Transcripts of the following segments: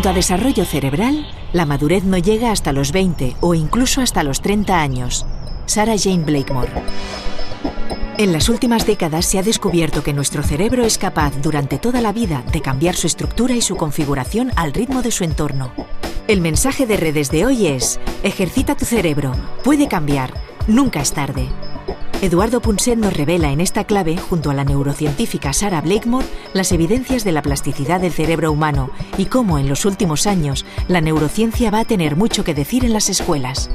cuanto a desarrollo cerebral, la madurez no llega hasta los 20 o incluso hasta los 30 años. Sarah Jane Blakemore. En las últimas décadas se ha descubierto que nuestro cerebro es capaz durante toda la vida de cambiar su estructura y su configuración al ritmo de su entorno. El mensaje de redes de hoy es: ejercita tu cerebro, puede cambiar, nunca es tarde. Eduardo Punset nos revela en esta clave, junto a la neurocientífica Sarah Blakemore, las evidencias de la plasticidad del cerebro humano y cómo en los últimos años la neurociencia va a tener mucho que decir en las escuelas.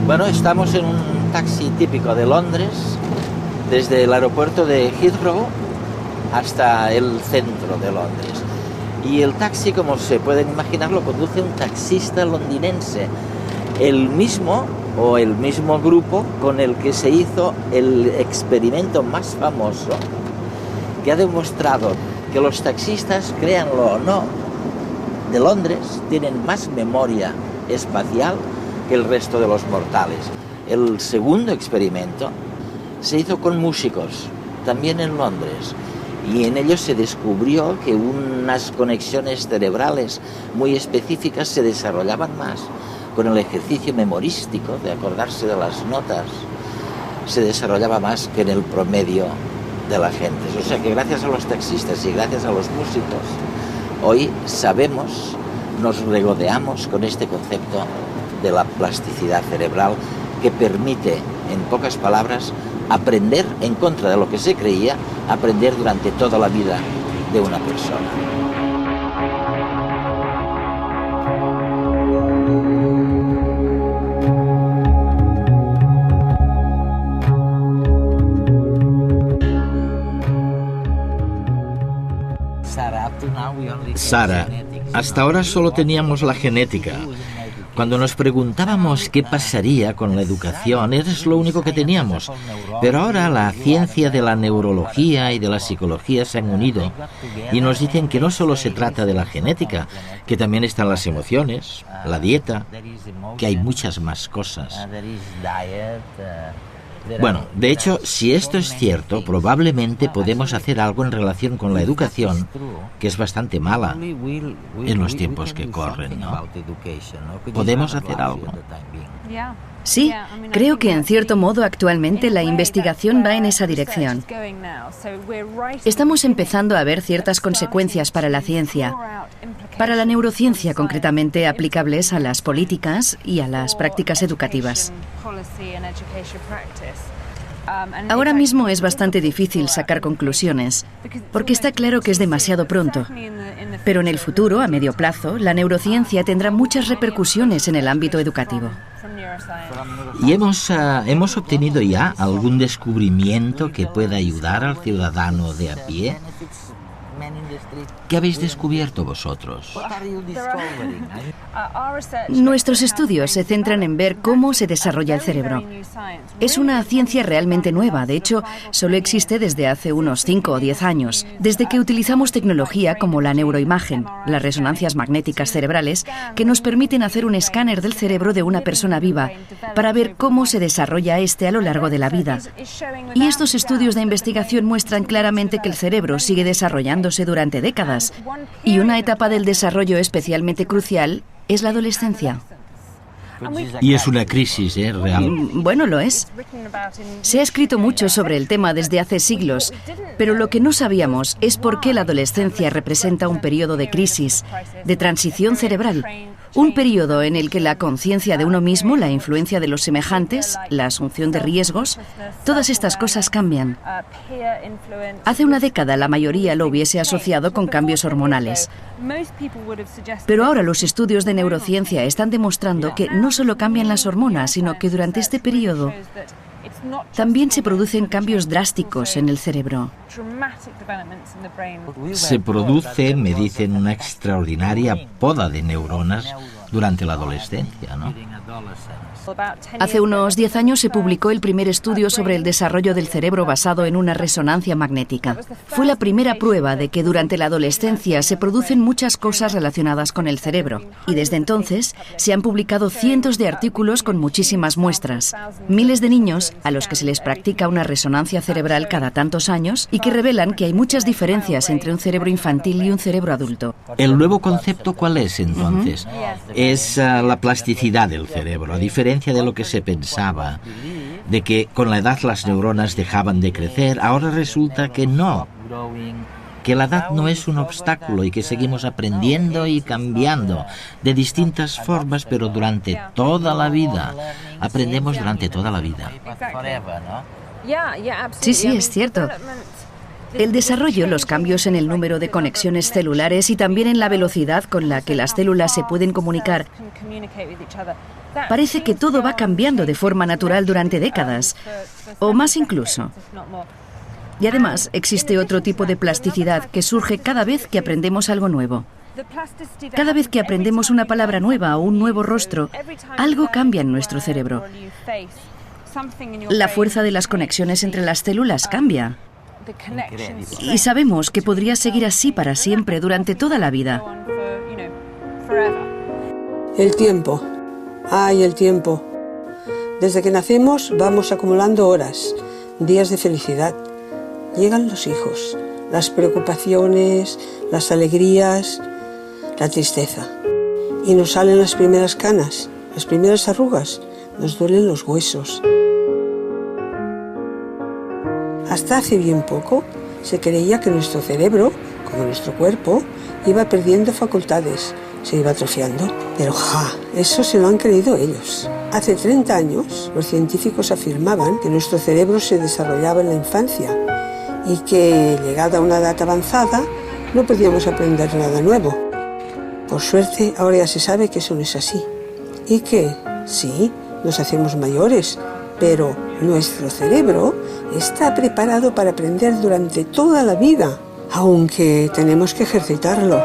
Bueno, estamos en un taxi típico de Londres, desde el aeropuerto de Heathrow hasta el centro de Londres. Y el taxi, como se pueden imaginar, lo conduce un taxista londinense, el mismo grupo con el que se hizo el experimento más famoso, que ha demostrado que los taxistas, créanlo o no, de Londres tienen más memoria espacial que el resto de los mortales. El segundo experimento se hizo con músicos, también en Londres, y en ellos se descubrió que unas conexiones cerebrales muy específicas se desarrollaban más con el ejercicio memorístico de acordarse de las notas, se desarrollaba más que en el promedio de la gente. O sea que gracias a los taxistas y gracias a los músicos, hoy sabemos, nos regodeamos con este concepto de la plasticidad cerebral que permite, en pocas palabras, aprender en contra de lo que se creía, aprender durante toda la vida de una persona. Sarah, hasta ahora solo teníamos la genética. Cuando nos preguntábamos qué pasaría con la educación, es lo único que teníamos. Pero ahora la ciencia de la neurología y de la psicología se han unido y nos dicen que no solo se trata de la genética, que también están las emociones, la dieta, que hay muchas más cosas. Bueno, de hecho, si esto es cierto, probablemente podemos hacer algo en relación con la educación, que es bastante mala en los tiempos que corren, ¿no? ¿Podemos hacer algo? Sí, creo que en cierto modo actualmente la investigación va en esa dirección. Estamos empezando a ver ciertas consecuencias para la ciencia, para la neurociencia concretamente aplicables a las políticas y a las prácticas educativas. Ahora mismo es bastante difícil sacar conclusiones, porque está claro que es demasiado pronto. Pero en el futuro, a medio plazo, la neurociencia tendrá muchas repercusiones en el ámbito educativo. ¿Y hemos obtenido ya algún descubrimiento que pueda ayudar al ciudadano de a pie? ¿Qué habéis descubierto vosotros? Nuestros estudios se centran en ver cómo se desarrolla el cerebro. Es una ciencia realmente nueva, de hecho, solo existe desde hace unos 5 o 10 años, desde que utilizamos tecnología como la neuroimagen, las resonancias magnéticas cerebrales, que nos permiten hacer un escáner del cerebro de una persona viva, para ver cómo se desarrolla este a lo largo de la vida. Y estos estudios de investigación muestran claramente que el cerebro sigue desarrollándose durante décadas, y una etapa del desarrollo especialmente crucial es la adolescencia. Y es una crisis, real. Bueno, lo es. Se ha escrito mucho sobre el tema desde hace siglos, pero lo que no sabíamos es por qué la adolescencia representa un periodo de crisis, de transición cerebral, un periodo en el que la conciencia de uno mismo, la influencia de los semejantes, la asunción de riesgos, todas estas cosas cambian. Hace una década la mayoría lo hubiese asociado con cambios hormonales. Pero ahora los estudios de neurociencia están demostrando que no solo cambian las hormonas, sino que durante este periodo también se producen cambios drásticos en el cerebro. Se produce, me dicen, una extraordinaria poda de neuronas durante la adolescencia, ¿no? Hace unos 10 años se publicó el primer estudio sobre el desarrollo del cerebro basado en una resonancia magnética. Fue la primera prueba de que durante la adolescencia se producen muchas cosas relacionadas con el cerebro. Y desde entonces se han publicado cientos de artículos con muchísimas muestras. Miles de niños a los que se les practica una resonancia cerebral cada tantos años y que revelan que hay muchas diferencias entre un cerebro infantil y un cerebro adulto. ¿El nuevo concepto cuál es entonces? Es la plasticidad del cerebro, a diferencia de lo que se pensaba, de que con la edad las neuronas dejaban de crecer. Ahora resulta que no, que la edad no es un obstáculo y que seguimos aprendiendo y cambiando de distintas formas, pero durante toda la vida. Aprendemos durante toda la vida. Sí, es cierto. El desarrollo, los cambios en el número de conexiones celulares y también en la velocidad con la que las células se pueden comunicar. Parece que todo va cambiando de forma natural durante décadas, o más incluso. Y además existe otro tipo de plasticidad que surge cada vez que aprendemos algo nuevo. Cada vez que aprendemos una palabra nueva o un nuevo rostro, algo cambia en nuestro cerebro. La fuerza de las conexiones entre las células cambia. Y sabemos que podría seguir así para siempre, durante toda la vida. El tiempo. ¡Ay, el tiempo! Desde que nacemos vamos acumulando horas, días de felicidad. Llegan los hijos, las preocupaciones, las alegrías, la tristeza. Y nos salen las primeras canas, las primeras arrugas, nos duelen los huesos. Hasta hace bien poco se creía que nuestro cerebro, como nuestro cuerpo, iba perdiendo facultades, se iba atrofiando. Pero eso se lo han creído ellos. Hace 30 años los científicos afirmaban que nuestro cerebro se desarrollaba en la infancia y que, llegada a una edad avanzada, no podíamos aprender nada nuevo. Por suerte, ahora ya se sabe que eso no es así. Y que, sí, nos hacemos mayores, pero nuestro cerebro está preparado para aprender durante toda la vida, aunque tenemos que ejercitarlo.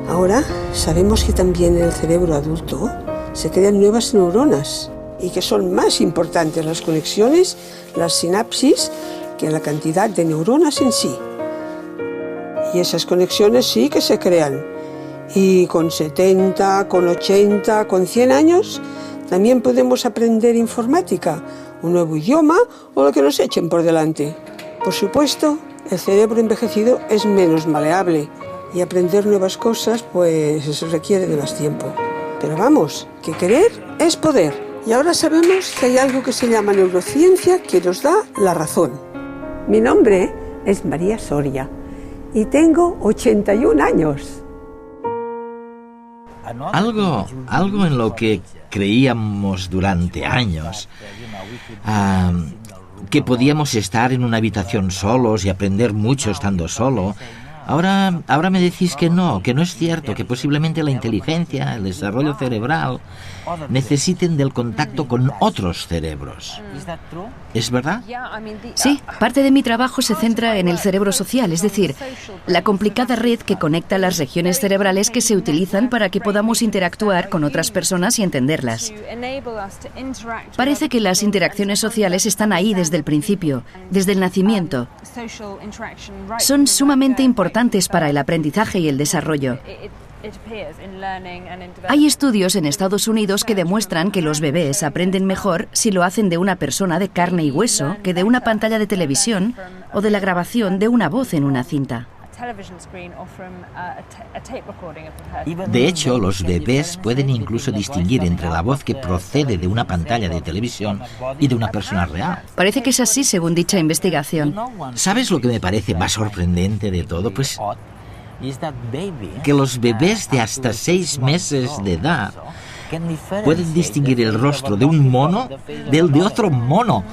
Ahora sabemos que también en el cerebro adulto se crean nuevas neuronas y que son más importantes las conexiones, las sinapsis, que la cantidad de neuronas en sí. Y esas conexiones sí que se crean. Y con 70, con 80, con 100 años también podemos aprender informática, un nuevo idioma o lo que nos echen por delante. Por supuesto, el cerebro envejecido es menos maleable y aprender nuevas cosas pues eso requiere de más tiempo. Pero vamos, que querer es poder. Y ahora sabemos que hay algo que se llama neurociencia que nos da la razón. Mi nombre es María Soria y tengo 81 años. Algo en lo que creíamos durante años, que podíamos estar en una habitación solos y aprender mucho estando solo. Ahora me decís que no es cierto, que posiblemente la inteligencia, el desarrollo cerebral necesiten del contacto con otros cerebros. ¿Es verdad? Sí, parte de mi trabajo se centra en el cerebro social, es decir, la complicada red que conecta las regiones cerebrales que se utilizan para que podamos interactuar con otras personas y entenderlas. Parece que las interacciones sociales están ahí desde el principio, desde el nacimiento. Son sumamente importantes para el aprendizaje y el desarrollo. Hay estudios en Estados Unidos que demuestran que los bebés aprenden mejor si lo hacen de una persona de carne y hueso que de una pantalla de televisión o de la grabación de una voz en una cinta. De hecho, los bebés pueden incluso distinguir entre la voz que procede de una pantalla de televisión y de una persona real. Parece que es así según dicha investigación. ¿Sabes lo que me parece más sorprendente de todo? Pues que los bebés de hasta 6 meses de edad pueden distinguir el rostro de un mono del de otro mono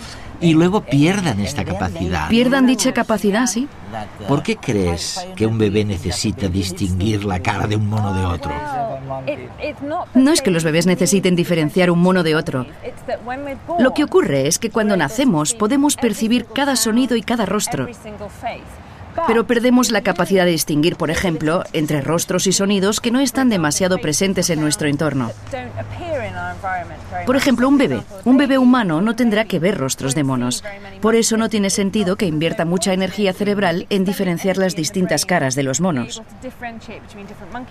y luego pierdan esta capacidad. ¿Pierdan dicha capacidad, sí? ¿Por qué crees que un bebé necesita distinguir la cara de un mono de otro? No es que los bebés necesiten diferenciar un mono de otro. Lo que ocurre es que cuando nacemos podemos percibir cada sonido y cada rostro. Pero perdemos la capacidad de distinguir, por ejemplo, entre rostros y sonidos que no están demasiado presentes en nuestro entorno. Por ejemplo, un bebé humano no tendrá que ver rostros de monos. Por eso no tiene sentido que invierta mucha energía cerebral en diferenciar las distintas caras de los monos.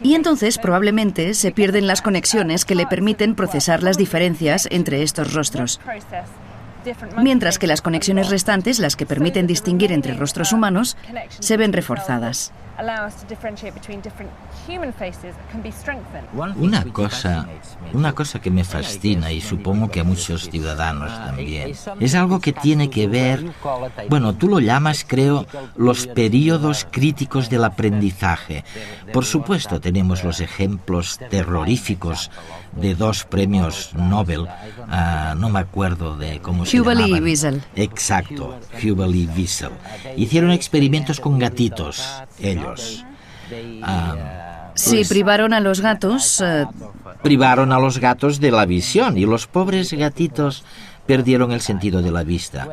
Y entonces probablemente se pierden las conexiones que le permiten procesar las diferencias entre estos rostros. Mientras que las conexiones restantes, las que permiten distinguir entre rostros humanos, se ven reforzadas. Una cosa que me fascina, y supongo que a muchos ciudadanos también, es algo que tiene que ver, bueno, tú lo llamas, creo, los periodos críticos del aprendizaje. Por supuesto, tenemos los ejemplos terroríficos de 2 premios Nobel, no me acuerdo de cómo se llamaban. Hubel y Wiesel. Exacto, Hubel y Wiesel. Hicieron experimentos con gatitos, ellos. Sí, privaron a los gatos. Privaron a los gatos de la visión y los pobres gatitos perdieron el sentido de la vista.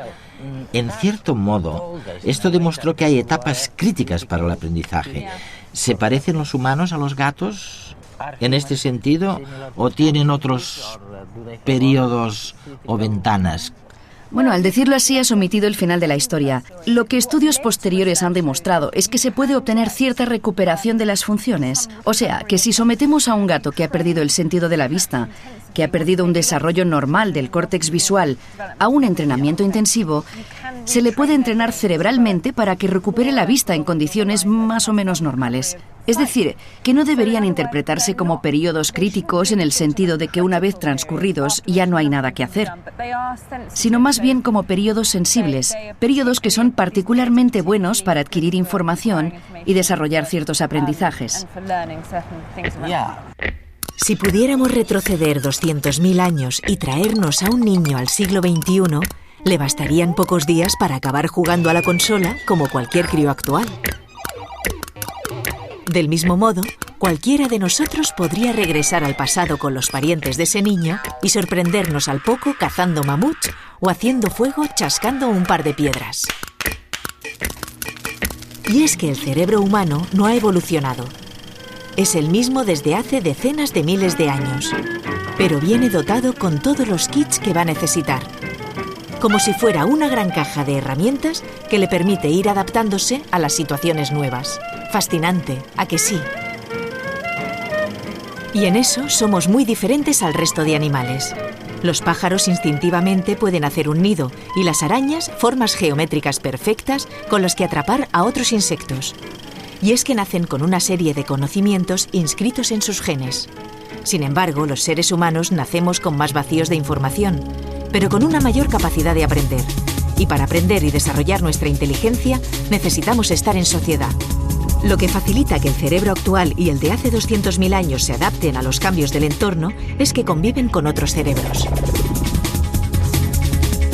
En cierto modo, esto demostró que hay etapas críticas para el aprendizaje. ¿Se parecen los humanos a los gatos en este sentido o tienen otros periodos o ventanas? Bueno, al decirlo así has omitido el final de la historia. Lo que estudios posteriores han demostrado es que se puede obtener cierta recuperación de las funciones. O sea, que si sometemos a un gato que ha perdido el sentido de la vista, que ha perdido un desarrollo normal del córtex visual, a un entrenamiento intensivo, se le puede entrenar cerebralmente para que recupere la vista en condiciones más o menos normales. Es decir, que no deberían interpretarse como periodos críticos en el sentido de que una vez transcurridos ya no hay nada que hacer, sino más bien como periodos sensibles, periodos que son particularmente buenos para adquirir información y desarrollar ciertos aprendizajes. Si pudiéramos retroceder 200.000 años y traernos a un niño al siglo XXI, le bastarían pocos días para acabar jugando a la consola como cualquier crío actual. Del mismo modo, cualquiera de nosotros podría regresar al pasado con los parientes de ese niño y sorprendernos al poco cazando mamuts o haciendo fuego chascando un par de piedras. Y es que el cerebro humano no ha evolucionado. Es el mismo desde hace decenas de miles de años, pero viene dotado con todos los kits que va a necesitar, como si fuera una gran caja de herramientas que le permite ir adaptándose a las situaciones nuevas. Fascinante, ¿a que sí? Y en eso somos muy diferentes al resto de animales. Los pájaros instintivamente pueden hacer un nido y las arañas formas geométricas perfectas con las que atrapar a otros insectos. Y es que nacen con una serie de conocimientos inscritos en sus genes. Sin embargo, los seres humanos nacemos con más vacíos de información, pero con una mayor capacidad de aprender. Y para aprender y desarrollar nuestra inteligencia, necesitamos estar en sociedad. Lo que facilita que el cerebro actual y el de hace 200.000 años se adapten a los cambios del entorno es que conviven con otros cerebros.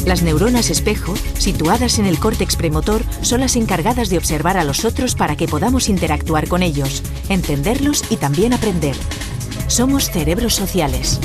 Las neuronas espejo, situadas en el córtex premotor, son las encargadas de observar a los otros para que podamos interactuar con ellos, entenderlos y también aprender. Somos cerebros sociales.